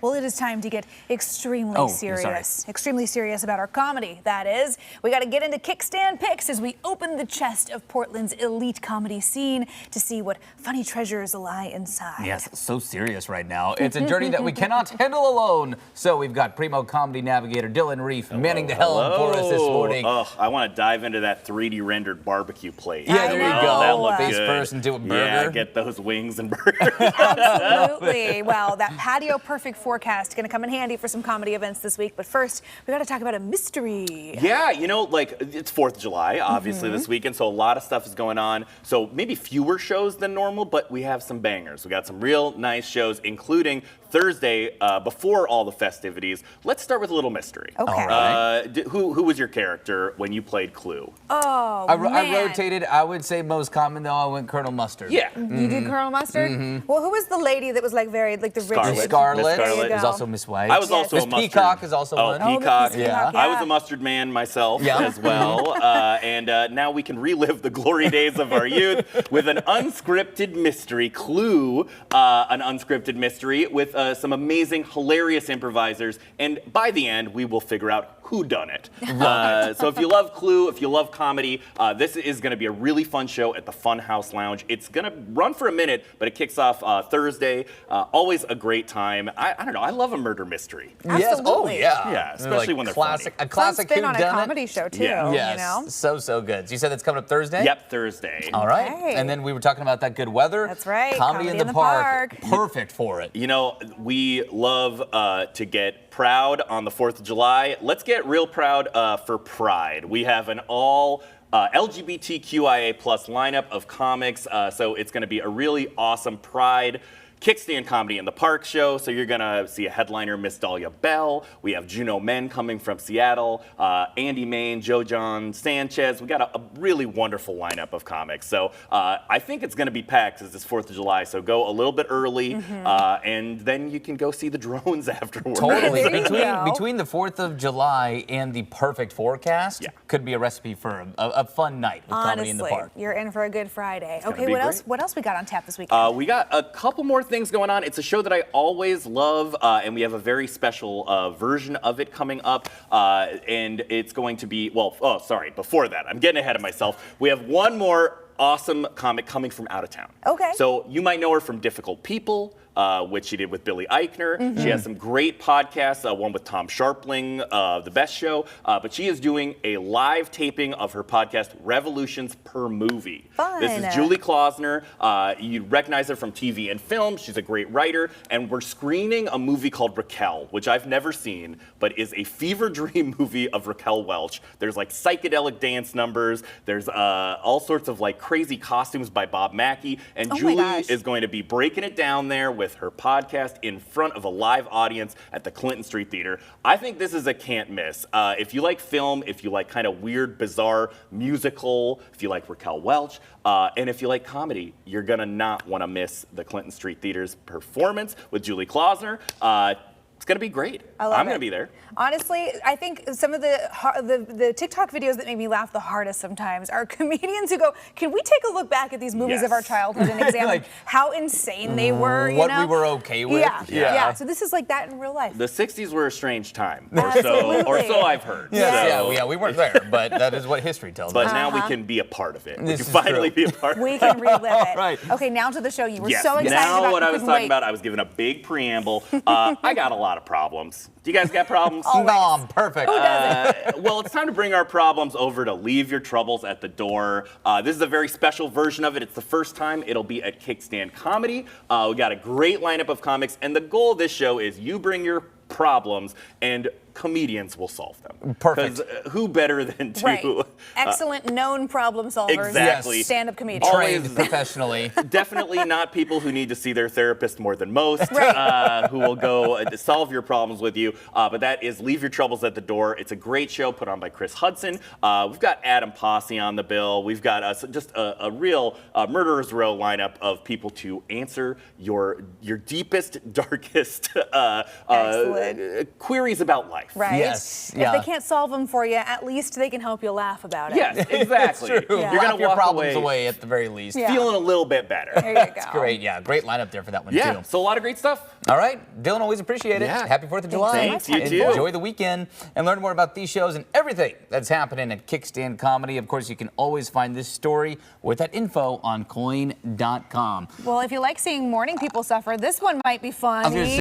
Well, it is time to get extremely serious. Extremely serious about our comedy, that is. We got to get into Kickstand Picks as we open the chest of Portland's elite comedy scene to see what funny treasures lie inside. Yes, so serious right now. It's a journey that we cannot handle alone. So we've got Primo comedy navigator Dylan Reef manning the helm for us this morning. Oh, I want to dive into that 3D rendered barbecue plate. Yeah, there you go. That looks Face good. first and do a burger. Yeah, get those wings and burgers. Absolutely. Well, that patio perfect forecast going to come in handy for some comedy events this week. But first, we got to talk about a mystery. Yeah, you know, like it's 4th of July, obviously, this weekend, so a lot of stuff is going on. So maybe fewer shows than normal, but we have some bangers. We got some real nice shows, including Thursday, before all the festivities. Let's start with a little mystery. Okay. All right. Who was your character when you played Clue? Oh, I man. rotated. I would say most common, though, I went Colonel Mustard. Yeah. You did Colonel Mustard? Well, who was the lady that was like very, like the Scarlet. rich? Scarlet. Miss Scarlet. There you There's go. also Miss White. I was also Miss a mustard. Peacock is also one. Oh, Peacock. Miss Peacock, I was a mustard man myself as well. And now we can relive the glory days of our youth with an unscripted mystery, Clue, an unscripted mystery with some amazing, hilarious improvisers. And by the end, we will figure out who done it. So if you love Clue, if you love comedy, this is going to be a really fun show at the Funhouse Lounge. It's going to run for a minute, but it kicks off Thursday. Always a great time. I don't know. I love a murder mystery. Yes. Oh, Absolutely. yeah. Yeah, especially when they're classic, funny. a classic Fun spin on a whodunit. comedy show too. Yeah. Yes. You know. So good. So you said that's coming up Thursday? Yep, Thursday. All right. Okay. And then we were talking about that good weather. That's right. Comedy in the park. Perfect for it. You know, we love to get proud on the 4th of July. Let's get real proud for Pride. We have an all LGBTQIA plus lineup of comics, so it's going to be a really awesome Pride Kickstand Comedy in the Park show. So you're gonna see a headliner, Miss Dahlia Bell. We have Juno Men coming from Seattle, Andy Main, Joe John Sanchez. We got a really wonderful lineup of comics. So I think it's gonna be packed because it's 4th of July. So go a little bit early, and then you can go see the drones afterwards. Totally. There you go. Between the 4th of July and the perfect forecast, could be a recipe for a fun night with comedy in the park. You're in for a good Friday. gonna Okay, be what great. else? What else we got on tap this weekend? We got a couple more things going on. It's a show that I always love, and we have a very special version of it coming up. And it's going to be, before that, I'm getting ahead of myself. We have one more awesome comic coming from out of town. Okay. So you might know her from Difficult People, which she did with Billy Eichner. She has some great podcasts, one with Tom Sharpling, The Best Show. But she is doing a live taping of her podcast, Revolutions Per Movie. Fun. This is Julie Klausner. You recognize her from TV and film. She's a great writer. And we're screening a movie called Raquel, which I've never seen, but is a fever dream movie of Raquel Welch. There's like psychedelic dance numbers. There's all sorts of like crazy costumes by Bob Mackie. And Oh my Julie gosh. is going to be breaking it down there with her podcast in front of a live audience at the Clinton Street Theater. I think this is a can't miss. If you like film, if you like kind of weird, bizarre musical, if you like Raquel Welch, and if you like comedy, you're gonna not want to miss the Clinton Street Theater's performance with Julie Klausner. It's gonna be great. I'm gonna be there. Honestly, I think some of the TikTok videos that make me laugh the hardest sometimes are comedians who go, "Can we take a look back at these movies of our childhood and examine Like, how insane they were?" You what know? we were okay with. Yeah. So this is like that in real life. The 60s were a strange time, Absolutely. or so I've heard. Yeah, we weren't there, but that is what history tells But us. now we can be a part of it. We This can is finally true. be a part of it. We can relive it. Right. Okay, now to the show. You were Yes. so excited Now about. what You I was couldn't talking wait. about, I was giving a big preamble. I got a lot of problems. Do you guys got problems? Nom, perfect. Well, it's time to bring our problems over to Leave Your Troubles at the Door. This is a very special version of it. It's the first time it'll be at Kickstand Comedy. We got a great lineup of comics, and the goal of this show is you bring your problems and comedians will solve them. Perfect. Because who better than to... Right. Excellent known problem solvers. Exactly. Stand-up comedians. Trained professionally. Definitely not people who need to see their therapist more than most, Right. who will go solve your problems with you. But that is Leave Your Troubles at the Door. It's a great show put on by Chris Hudson. We've got Adam Posse on the bill. We've got just a real Murderer's Row lineup of people to answer your deepest, darkest queries about life. life. Right? Yes, If yeah. they can't solve them for you, at least they can help you laugh about it. Yes, exactly. It's true. Yeah. You're Laugh gonna your walk problems away at the very least. Yeah. feeling a little bit better. There you go. It's great. Yeah, great lineup there for that one Yeah, too. so a lot of great stuff. All right, Dylan, always appreciate it. Yeah. Happy 4th of July. Thanks, you too. Enjoy the weekend and learn more about these shows and everything that's happening at Kickstand Comedy. Of course, you can always find this story with that info on coin.com. Well, if you like seeing morning people suffer, this one might be I was gonna funny.